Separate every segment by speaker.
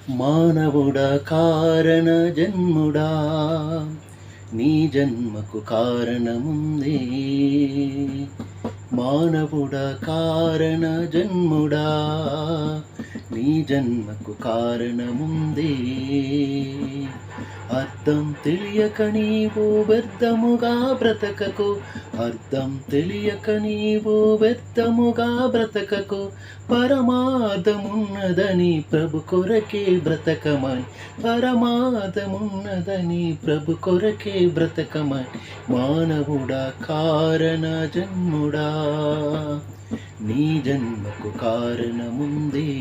Speaker 1: మానవుడా కారణ జన్ముడా, నీ జన్మకు కారణముంది. మానవుడా కారణ జన్ముడా, నీ జన్మకు కారణముంది. అర్థం తెలియక నీవు వ్యర్థముగా బ్రతకకు, అర్థం తెలియక నీవు వ్యర్థముగా బ్రతకకు. పరమార్థమున్నదని ప్రభు కొరకే బ్రతకమని, పరమార్థమున్నదని ప్రభు కొరకే బ్రతకమని. మానవుడా కారణ జన్ముడా, నీ జన్మకు కారణముంది.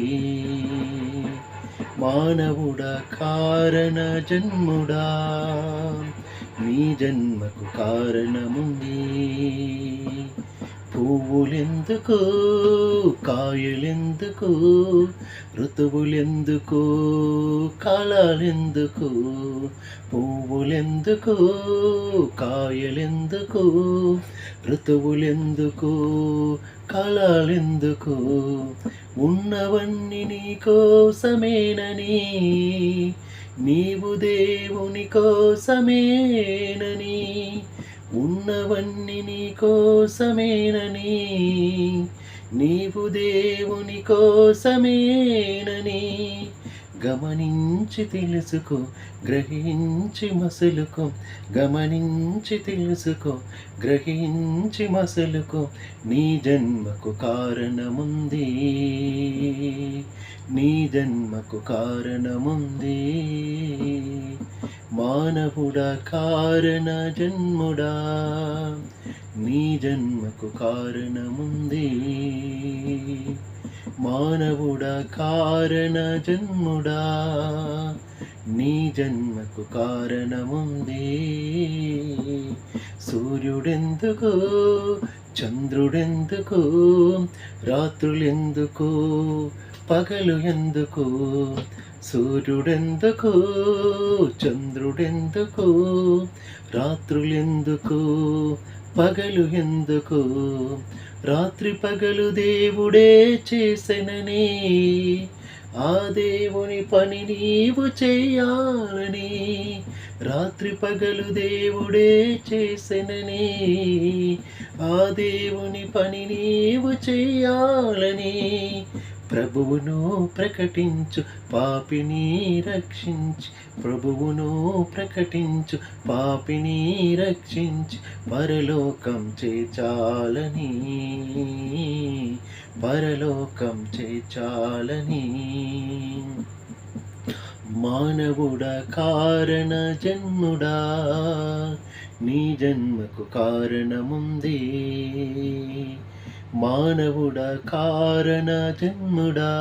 Speaker 1: మానవుడా కారణ జన్ముడా, నీ జన్మకు కారణముంది. పువ్వులెందుకు, కాయలెందుకు, ఋతువులెందుకు, కాలాలెందుకు. పువ్వులెందుకు, కాయలెందుకు, ఋతువులెందుకు, కాలాలెందుకు. ఉన్నవన్నీ నీ కోసమేనని, నీవు దేవుని కోసమేనని. ఉన్నవన్నీ నీ కోసమేనని, నీవు దేవుని కోసమేనని. గమనించి తెలుసుకో, గ్రహించి మసలుకో, గమనించి తెలుసుకో, గ్రహించి మసలుకో. నీ జన్మకు కారణముంది, నీ జన్మకు కారణముంది. మానవుడా కారణ జన్ముడా, నీ జన్మకు కారణముంది. మానవుడా కారణ జన్ముడా, నీ జన్మకు కారణముంది. సూర్యుడెందుకు, చంద్రుడెందుకు, రాత్రులెందుకు, పగలు ఎందుకు. సూర్యుడెందుకు, చంద్రుడెందుకు, రాత్రులెందుకు, పగలు ఎందుకు. రాత్రి పగలు దేవుడే చేసెనని, ఆ దేవుని పని నీవు చేయాలని. రాత్రి పగలు దేవుడే చేసెనని, ఆ దేవుని పని నీవు చేయాలని. ప్రభువును ప్రకటించు, పాపిని రక్షించి. ప్రభువును ప్రకటించు, పాపిని రక్షించి. పరలోకం చేర్చాలని, పరలోకం చేర్చాలని. మానవుడా కారణ జన్ముడా, నీ జన్మకు కారణముంది. మానవుడా కారణ జన్ముడా,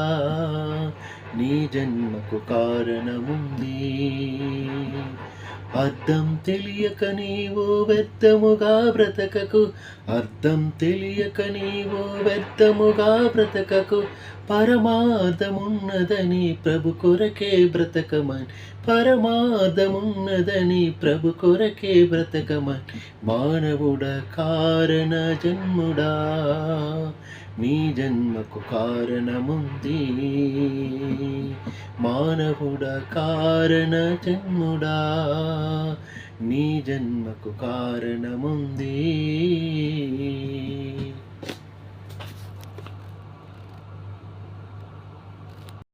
Speaker 1: నీ జన్మకు కారణముంది. అర్థం తెలియక నీవు వ్యర్థముగా బ్రతకకు, అర్థం తెలియక నీవు వ్యర్థముగా బ్రతకకు. పరమార్థమున్నదని ప్రభు కొరకే బ్రతకమని, పరమార్థమున్నదని ప్రభు కొరకే బ్రతకమని. మానవుడా కారణ జన్ముడా, నీ జన్మకు కారణముంది. మానవుడా కారణ జన్ముడా, నీ జన్మకు కారణముంది.